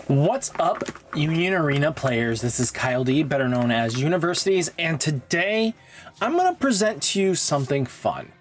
What's up, Union Arena players? This is Kyle D, better known as Universities, and today I'm going to present to you something fun.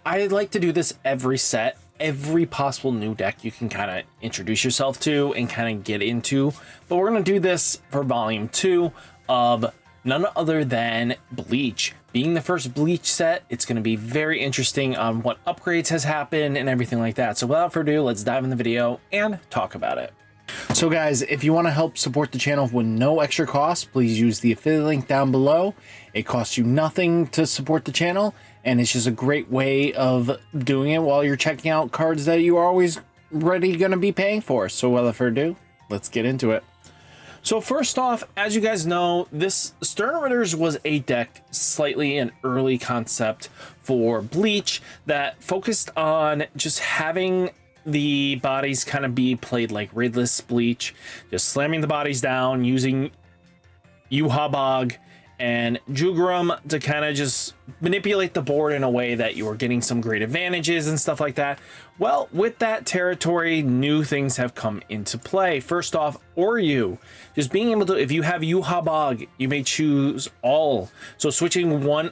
I like to do this every set, every possible new deck you can kind of introduce yourself to and kind of get into, but we're going to do this for Volume 2 of none other than Bleach. Being the first Bleach set, it's going to be very interesting on what upgrades has happened and everything like that. So without further ado, let's dive in the video and talk about it. So guys, if you want to help support the channel with no extra cost, please use the affiliate link down below. It costs you nothing to support the channel, and it's just a great way of doing it while you're checking out cards that you are always ready going to be paying for. So without further ado, let's get into it. So first off, as you guys know, this Stern Ritters was a deck, slightly an early concept for Bleach that focused on just having the bodies kind of be played like raidless Bleach, just slamming the bodies down, using Yuhabog and Jugurum to kind of just manipulate the board in a way that you are getting some great advantages and stuff like that. Well, with that territory, new things have come into play. First off, Oryu, just being able to, if you have Yuhabog, you may choose all. So switching one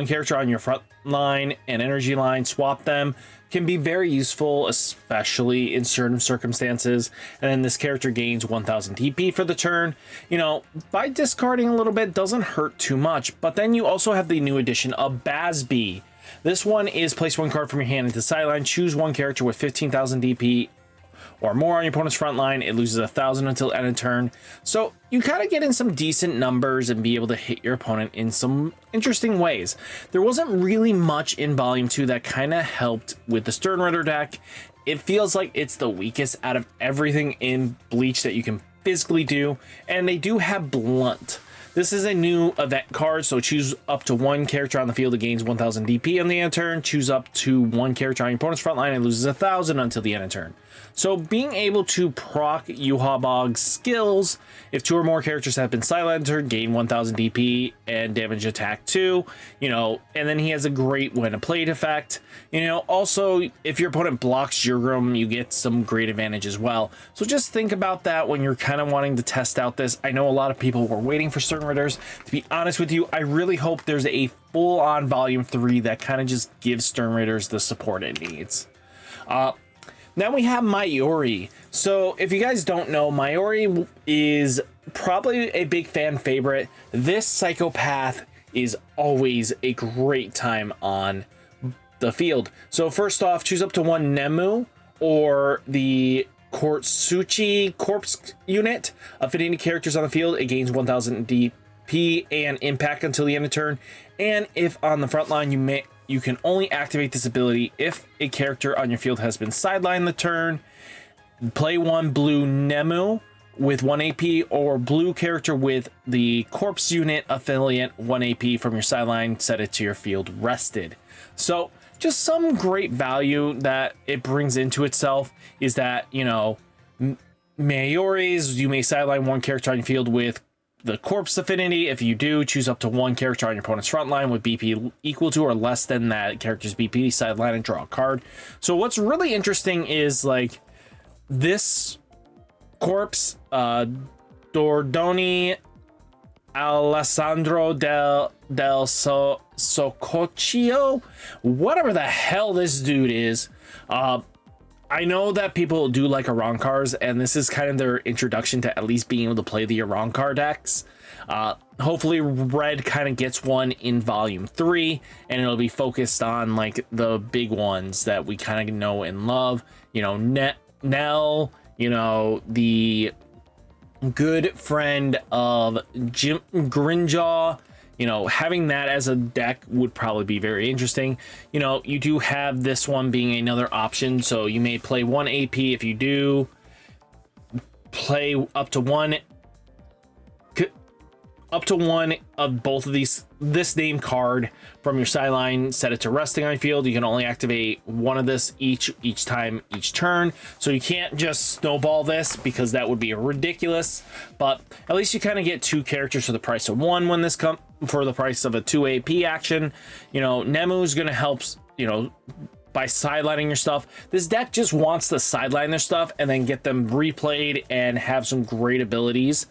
character on your front line and energy line, swap them, can be very useful, especially in certain circumstances. And then this character gains 1000 DP for the turn. You know, by discarding a little bit doesn't hurt too much. But then you also have the new addition of Bazby. This one is place one card from your hand into the sideline, choose one character with 15,000 DP or more on your opponent's front line. It loses 1,000 until end of turn. So you kind of get in some decent numbers and be able to hit your opponent in some interesting ways. There wasn't really much in Volume 2 that kind of helped with the Stern Ritter deck. It feels like it's the weakest out of everything in Bleach that you can physically do. And they do have Blunt. This is a new event card, so choose up to one character on the field that gains 1000 DP on the end of turn. Choose up to one character on your opponent's front line and loses 1000 until the end of turn. So being able to proc Yuhabog's skills, if two or more characters have been sidelined, gain 1000 DP and damage attack 2, you know, and then he has a great when played effect. You know, also, if your opponent blocks Jugurum, you get some great advantage as well. So just think about that when you're kind of wanting to test out this. I know a lot of people were waiting for Stern Ritters. To be honest with you, I really hope there's a full-on Volume 3 that kind of just gives Stern Ritters the support it needs. Now we have Mayori. So if you guys don't know, Mayori is probably a big fan favorite. This psychopath is always a great time on the field. So first off, choose up to one Nemu or the Kortsuchi Corpse unit. Affinity characters on the field, it gains 1000 DP and impact until the end of turn. And if on the front line, you can only activate this ability if a character on your field has been sidelined the turn. Play one blue Nemu with 1 AP or blue character with the Corpse unit affiliate 1 AP from your sideline, set it to your field rested. So just some great value that it brings into itself is that, you know, Mayori's, you may sideline one character on your field with the Corpse affinity. If you do, choose up to one character on your opponent's front line with BP equal to or less than that character's BP, sideline and draw a card. So what's really interesting is like this Corpse, Dordoni Alessandro del Sococchio, whatever the hell this dude is. I know that people do like Arankars, and this is kind of their introduction to at least being able to play the Arankar decks. Hopefully Red kind of gets one in Volume 3, and it'll be focused on like the big ones that we kind of know and love. You know, Nell, you know, the good friend of Jim Grinjaw. You know, having that as a deck would probably be very interesting. You know, you do have this one being another option, so you may play 1 AP. If you do, play up to one of both of this name card from your sideline, set it to resting on your field. You can only activate one of this each turn, so you can't just snowball this because that would be ridiculous. But at least you kind of get two characters for the price of one when this comes for the price of a 2 AP action. You know, Nemu's gonna help, you know, by sidelining your stuff. This deck just wants to sideline their stuff and then get them replayed and have some great abilities.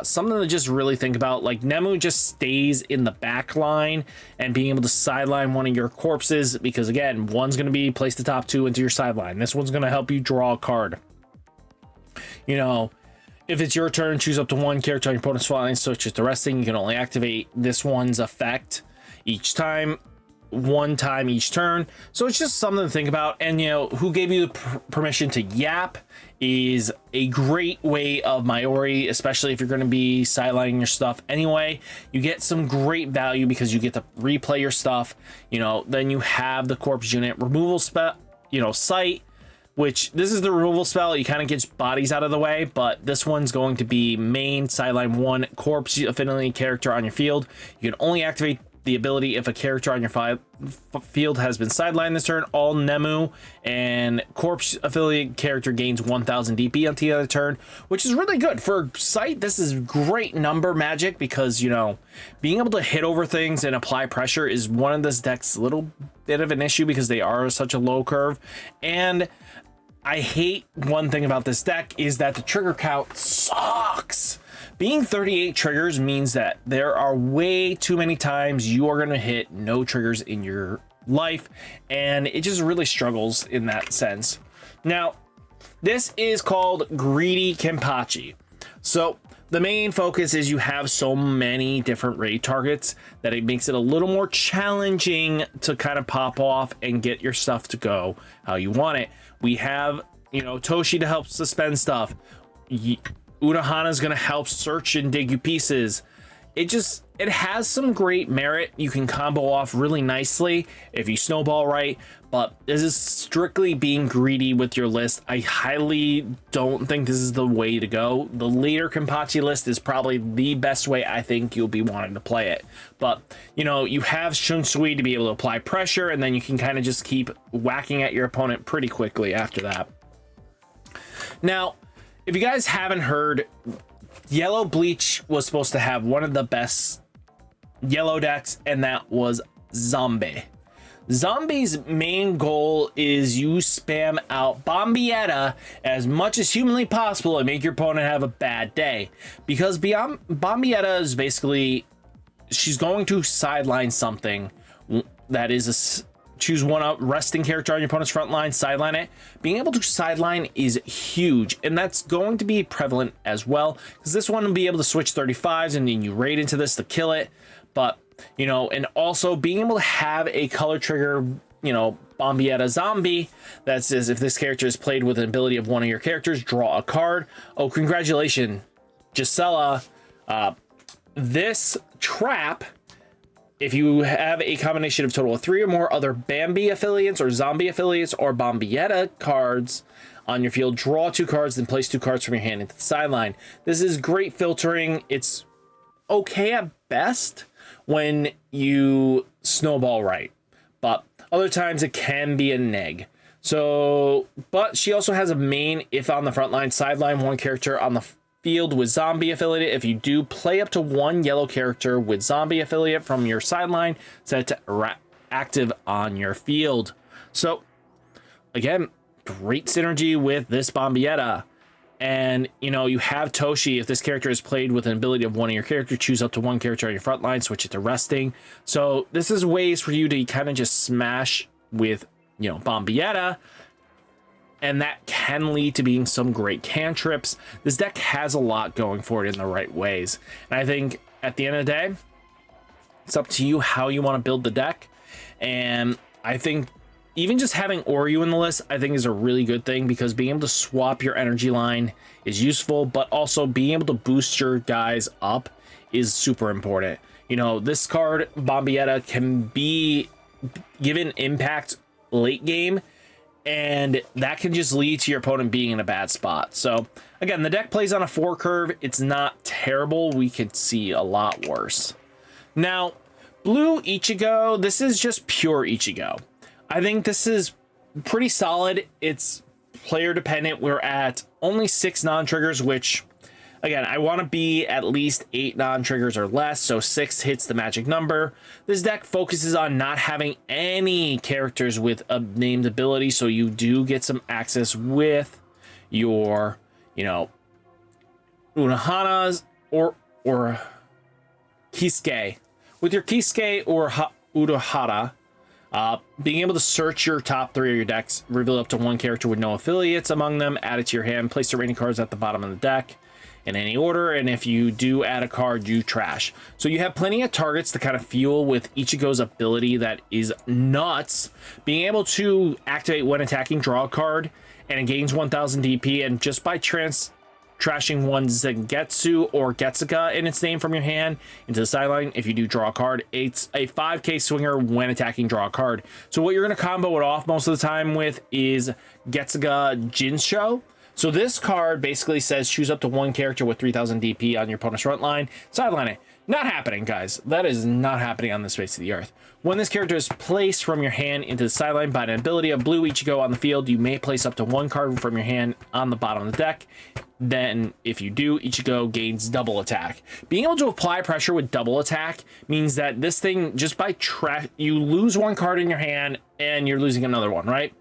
Something to just really think about, like Nemu just stays in the back line and being able to sideline one of your corpses, because again, one's going to be place the top 2 into your sideline. This one's going to help you draw a card. You know, if it's your turn, choose up to 1 character on your opponent's front line, switch it to resting. You can only activate this one's effect each time, 1 time each turn. So it's just something to think about. And you know, who gave you the permission to yap is a great way of Mayori, especially if you're going to be sidelining your stuff anyway. You get some great value because you get to replay your stuff. You know, then you have the corpse unit removal spell, you know, sight, which this is the removal spell. You kind of get bodies out of the way, but this one's going to be main sideline 1 corpse affinity character on your field. You can only activate the ability if a character on your field has been sidelined this turn. All Nemu and corpse affiliate character gains 1000 DP until the other turn, which is really good for sight. This is great number magic because, you know, being able to hit over things and apply pressure is one of this deck's little bit of an issue because they are such a low curve. And I hate one thing about this deck is that the trigger count sucks. Being 38 triggers means that there are way too many times you are going to hit no triggers in your life, and it just really struggles in that sense. Now, this is called Greedy Kenpachi. So the main focus is you have so many different raid targets that it makes it a little more challenging to kind of pop off and get your stuff to go how you want it. We have, you know, Toshi to help suspend stuff. Urahana is going to help search and dig you pieces. It has some great merit. You can combo off really nicely if you snowball right, but this is strictly being greedy with your list. I highly don't think this is the way to go. The later Kenpachi list is probably the best way I think you'll be wanting to play it. But, you know, you have Shunsui to be able to apply pressure, and then you can kind of just keep whacking at your opponent pretty quickly after that. Now, if you guys haven't heard, Yellow Bleach was supposed to have one of the best yellow decks, and that was Zombie. Zombie's main goal is you spam out Bombietta as much as humanly possible and make your opponent have a bad day. Because Bombietta is basically, she's going to sideline something that is choose one up, resting character on your opponent's front line, sideline it. Being able to sideline is huge, and that's going to be prevalent as well, because this one will be able to switch 35s and then you raid into this to kill it. But, you know, and also being able to have a color trigger, you know, Bombietta Zombie, that says if this character is played with an ability of one of your characters, draw a card. Oh, congratulations, Gisela. This trap, if you have a combination of total of 3 or more other Bambi affiliates or zombie affiliates or Bombietta cards on your field, draw 2 cards, then place 2 cards from your hand into the sideline. This is great filtering. It's okay at best when you snowball right, but other times it can be a neg. So, but she also has a main, if on the front line, sideline 1 character on the field with zombie affiliate. If you do, play up to 1 yellow character with zombie affiliate from your sideline, set it to active on your field. So again, great synergy with this Bombietta. And you know, you have Toshi. If this character is played with an ability of one of your characters, choose up to 1 character on your front line, switch it to resting. So this is ways for you to kind of just smash with, you know, Bombietta, and that can lead to being some great cantrips. This deck has a lot going for it in the right ways. And I think at the end of the day, it's up to you how you want to build the deck. And I think even just having Oryu in the list, I think is a really good thing, because being able to swap your energy line is useful, but also being able to boost your guys up is super important. You know, this card, Bombietta, can be given impact late game, and that can just lead to your opponent being in a bad spot. So again, the deck plays on a 4 curve. It's not terrible. We could see a lot worse. Now, Blue Ichigo, this is just pure Ichigo. I think this is pretty solid. It's player dependent. We're at only 6 non-triggers, which Again, I want to be at least 8 non-triggers or less, so 6 hits the magic number. This deck focuses on not having any characters with a named ability, so you do get some access with your, you know, Unohanas or Kisuke. With your Kisuke or Unohana, being able to search your top 3 of your decks, reveal up to 1 character with no affiliates among them, add it to your hand, place the remaining cards at the bottom of the deck in any order, and if you do add a card, you trash. So you have plenty of targets to kind of fuel with Ichigo's ability that is nuts. Being able to activate when attacking, draw a card, and it gains 1000 DP, and just by trashing one Zangetsu or Getsuga in its name from your hand into the sideline, if you do draw a card, it's a 5k swinger when attacking, draw a card. So what you're going to combo it off most of the time with is Getsuga Jinsho. So this card basically says choose up to 1 character with 3000 DP on your opponent's front line, sideline it. Not happening, guys. That is not happening on this face of the earth. When this character is placed from your hand into the sideline by an ability of blue Ichigo on the field, you may place up to 1 card from your hand on the bottom of the deck. Then, if you do, Ichigo gains double attack. Being able to apply pressure with double attack means that this thing, just by you lose 1 card in your hand and you're losing another one, right?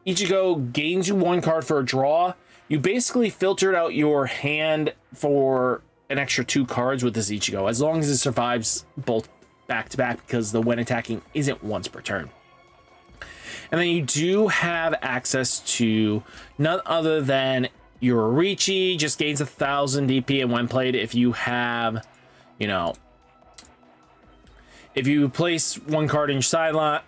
Ichigo gains you 1 card for a draw. You basically filtered out your hand for an extra 2 cards with this Ichigo, as long as it survives both back-to-back, because the when attacking isn't once per turn. And then you do have access to none other than Yoriichi, just gains 1000 DP, and when played, if you have, you know, if you place 1 card in your sideline,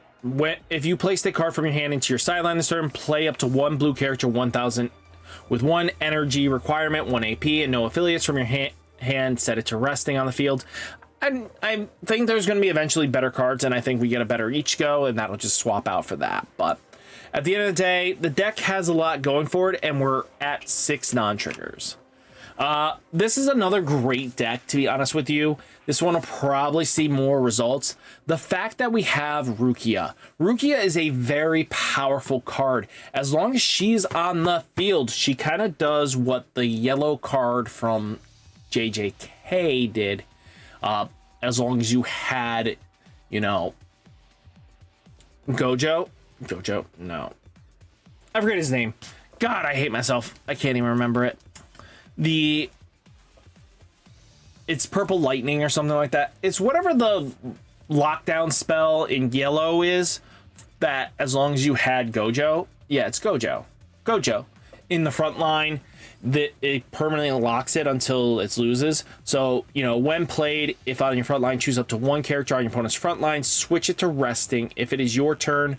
if you place the card from your hand into your sideline this turn, play up to 1 blue character 1000 with 1 energy requirement, 1 AP, and no affiliates from your hand, set it to resting on the field. I think there's going to be eventually better cards, and I think we get a better Ichigo, and that'll just swap out for that. But at the end of the day, the deck has a lot going for it, and we're at 6 non-triggers. This is another great deck, to be honest with you. This one will probably see more results. The fact that we have Rukia. Rukia is a very powerful card. As long as she's on the field, she kind of does what the yellow card from JJK did. As long as you had, you know, Gojo, no. I forget his name. God, I hate myself. I can't even remember it. It's Purple Lightning or something like that. It's whatever the lockdown spell in yellow is, that as long as you had Gojo, yeah, it's Gojo in the front line, that it permanently locks it until it loses. So, you know, when played, if on your front line, choose up to 1 character on your opponent's front line, switch it to resting. If it is your turn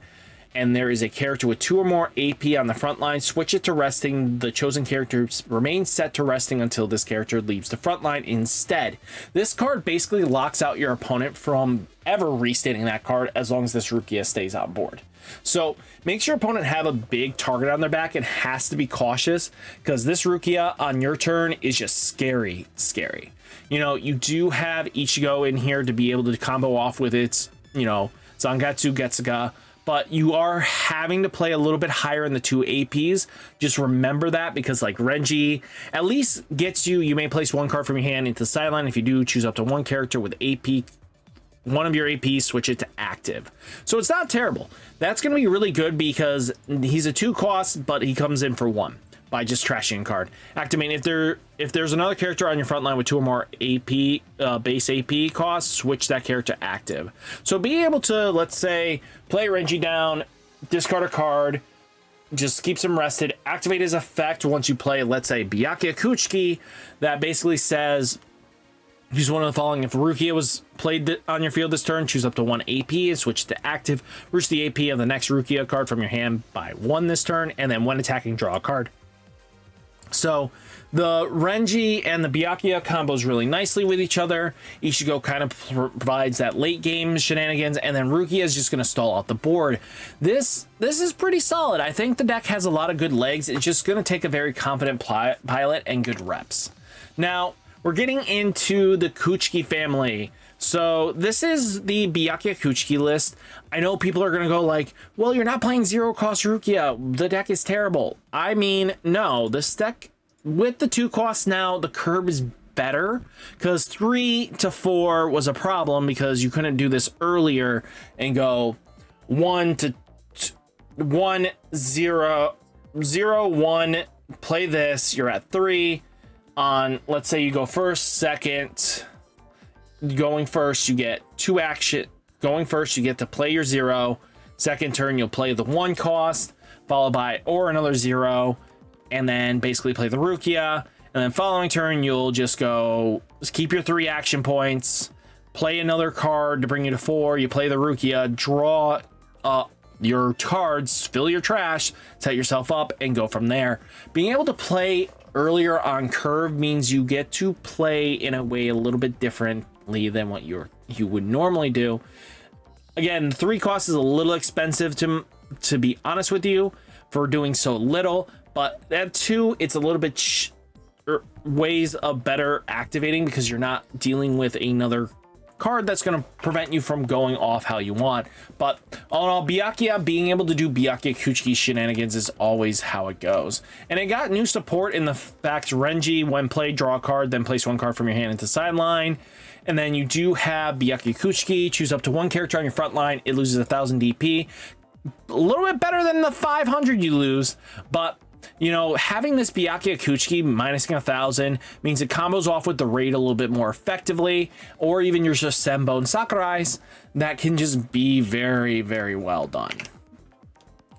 and there is a character with 2 or more AP on the front line, switch it to resting. The chosen character remains set to resting until this character leaves the front line instead. This card basically locks out your opponent from ever restating that card as long as this Rukia stays on board. So makes your opponent have a big target on their back and has to be cautious, because this Rukia on your turn is just scary. You know, you do have Ichigo in here to be able to combo off with its, you know, Zangetsu, Getsuga, but you are having to play a little bit higher in the 2 APs. Just remember that, because like Renji at least gets you may place 1 card from your hand into the sideline. If you do, choose up to 1 character with AP, 1 of your APs, switch it to active. So it's not terrible. That's going to be really good because he's a 2 cost, but he comes in for 1 by just trashing a card. Activate if there's another character on your front line with 2 or more AP base AP costs, switch that character active. So being able to, let's say, play Renji down, discard a card, just keeps him rested, activate his effect once you play, let's say, Byaka Coochi, that basically says, choose one of the following. If Rukia was played on your field this turn, choose up to 1 AP and switch to active. Reach the AP of the next Rukia card from your hand by 1 this turn, and then when attacking, draw a card. So the Renji and the Byaka combos really nicely with each other. Ichigo kind of provides that late game shenanigans, and then Rukia is just going to stall out the board. This is pretty solid. I think the deck has a lot of good legs. It's just going to take a very confident pilot and good reps. Now, we're getting into the Coochi family. So this is the Byaka Coochi list. I know people are going to go like, well, you're not playing 0 cost Rukia. The deck is terrible. I mean, no, this deck with the 2 costs now, the curve is better, because 3 to 4 was a problem because you couldn't do this earlier and go 1 to 1 0 0 1, play this, you're at 3 on, let's say you go first, second, going first you get 2 action, going first you get to play your 0, second turn you'll play the 1 cost followed by or another 0, and then basically play the Rukia. And then following turn, you'll just keep your 3 action points, play another card to bring you to 4. You play the Rukia, draw your cards, fill your trash, set yourself up, and go from there. Being able to play earlier on curve means you get to play in a way a little bit differently than what you would normally do. Again, 3 cost is a little expensive to be honest with you for doing so little, but at 2, it's a little bit ways of better activating because you're not dealing with another card that's going to prevent you from going off how you want. But all in all, Byaka being able to do Byaka Coochi shenanigans is always how it goes. And it got new support in the fact Renji, when played, draw a card, then place 1 card from your hand into sideline. And then you do have Byaka Coochi, choose up to 1 character on your front line, it loses 1000 DP. A little bit better than the 500 you lose, but you know, having this Byaka Coochi minusing 1000 means it combos off with the raid a little bit more effectively, or even your just Senbo and Sakurai's that can just be very, very well done.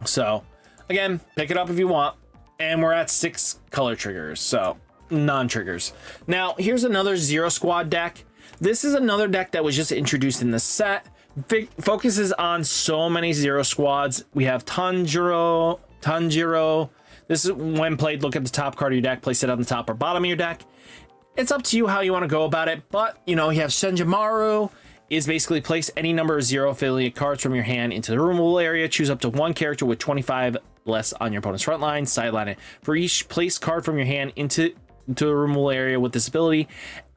So again, pick it up if you want, and we're at 6 color triggers, so non-triggers. Now here's another Zero Squad deck. This is another deck that was just introduced in the set. Focuses on so many Zero Squads. We have Tanjiro. This is when played, look at the top card of your deck, place it on the top or bottom of your deck. It's up to you how you want to go about it, but you know, you have Senjimaru is basically place any number of 0 affiliate cards from your hand into the removal area, choose up to 1 character with 25 less on your opponent's front line, sideline it. For each place card from your hand into the removal area with this ability,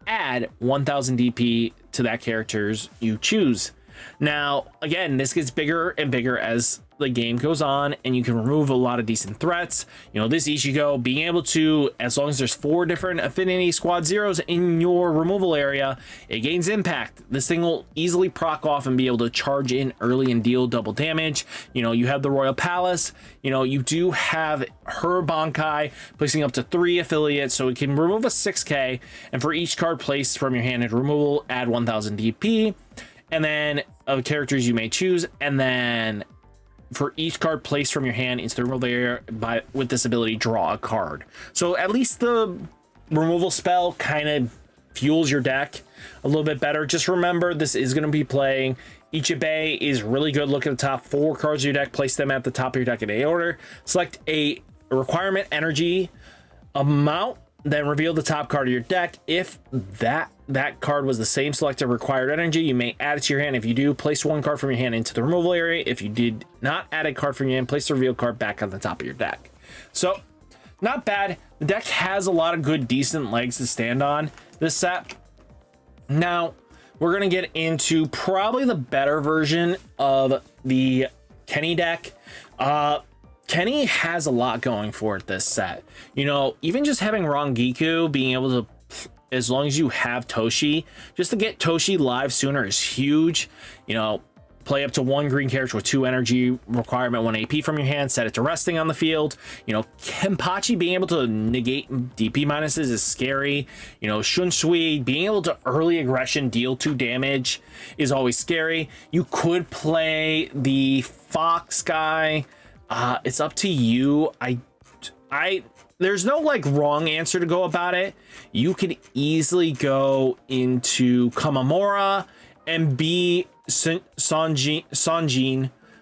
add 1000 DP to that character's you choose. Now, again, this gets bigger and bigger as the game goes on, and you can remove a lot of decent threats. You know, this Ichigo being able to, as long as there's 4 different affinity squad zeros in your removal area, it gains impact. This thing will easily proc off and be able to charge in early and deal double damage. You know, you have the Royal Palace. You know, you do have her Bankai placing up to 3 affiliates, so it can remove a 6k, and for each card placed from your hand in removal, add 1000 DP. And then of characters you may choose, and then for each card placed from your hand into the removal area with this ability, draw a card. So at least the removal spell kind of fuels your deck a little bit better. Just remember, this is going to be playing. Ichibe is really good. Look at the top 4 cards of your deck, place them at the top of your deck in A order. Select a requirement energy amount, then reveal the top card of your deck. If that card was the same selected required energy, you may add it to your hand. If you do, place 1 card from your hand into the removal area. If you did not add a card from your hand, place the reveal card back on the top of your deck. So not bad. The deck has a lot of good, decent legs to stand on this set. Now we're going to get into probably the better version of the Kenny deck. Kenny has a lot going for it this set. You know, even just having Rangiku, being able to, as long as you have Toshi, just to get Toshi live sooner is huge. You know, play up to 1 green character with 2 energy, requirement 1 AP from your hand, set it to resting on the field. You know, Kenpachi being able to negate DP minuses is scary. You know, Shunsui being able to early aggression deal 2 damage is always scary. You could play the Fox guy. It's up to you. There's no like wrong answer to go about it. You could easily go into Kamamura and be Sanjin,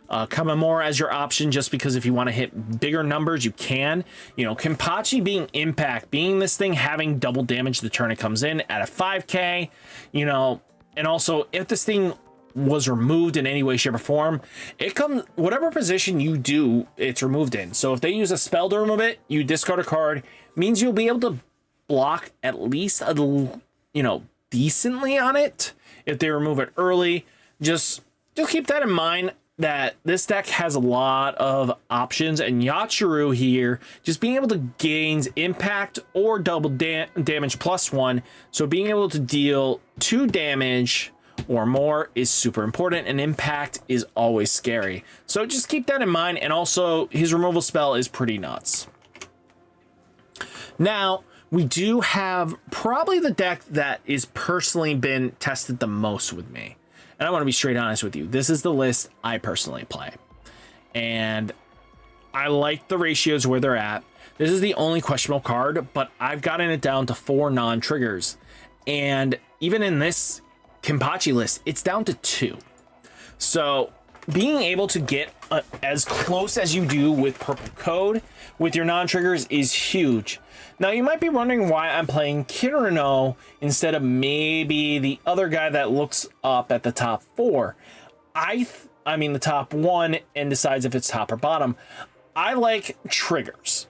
Kamamura as your option, just because if you want to hit bigger numbers, you can. You know, Kenpachi being impact, being this thing having double damage the turn it comes in at a 5k, you know, and also if this thing was removed in any way, shape, or form, it comes whatever position you do, it's removed in. So if they use a spell to remove it, you discard a card, means you'll be able to block at least you know, decently on it if they remove it early. Just keep that in mind. that this deck has a lot of options, and Yachiru here just being able to gain impact or double damage +1. So being able to deal 2 damage or more is super important, and impact is always scary. So just keep that in mind. And also his removal spell is pretty nuts. Now we do have probably the deck that is personally been tested the most with me. And I want to be straight honest with you. This is the list I personally play. And I like the ratios where they're at. This is the only questionable card, but I've gotten it down to 4 non-triggers. And even in this Kenpachi list, it's down to 2. So being able to get as close as you do with Purple Code with your non-triggers is huge. Now you might be wondering why I'm playing Kirino instead of maybe the other guy that looks up at the top 4. I mean the top 1 and decides if it's top or bottom. I like triggers.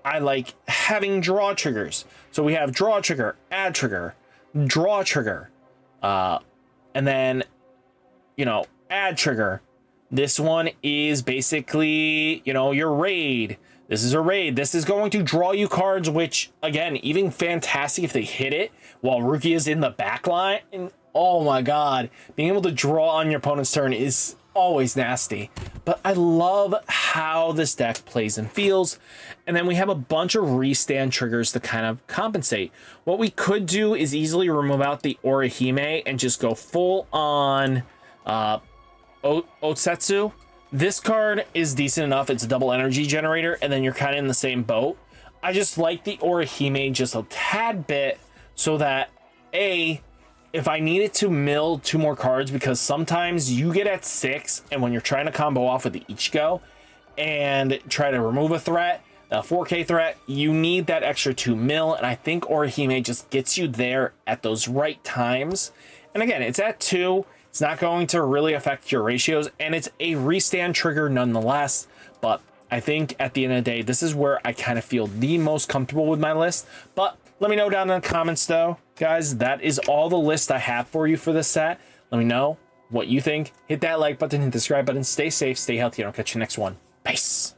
I like having draw triggers. So we have draw trigger, add trigger, draw trigger, and then, you know, add trigger. This one is basically, you know, your raid. This is a raid. This is going to draw you cards, which, again, even fantastic if they hit it while Ruki is in the back line. And, oh my god, being able to draw on your opponent's turn is always nasty. But I love how this deck plays and feels. And then we have a bunch of restand triggers to kind of compensate. What we could do is easily remove out the Orihime and just go full on Otsetsu. This card is decent enough. It's a double energy generator, and then you're kind of in the same boat. I just like the Orihime just a tad bit so that, A, if I needed to mill 2 more cards, because sometimes you get at 6, and when you're trying to combo off with the Ichigo and try to remove a threat, a 4K threat, you need that extra 2 mil, and I think Orihime just gets you there at those right times. And again, it's at 2. It's not going to really affect your ratios, and it's a restand trigger nonetheless. But I think at the end of the day, this is where I kind of feel the most comfortable with my list. But let me know down in the comments, though, guys. That is all the list I have for you for this set. Let me know what you think. Hit that like button, hit the subscribe button. Stay safe, stay healthy, and I'll catch you next one. Peace.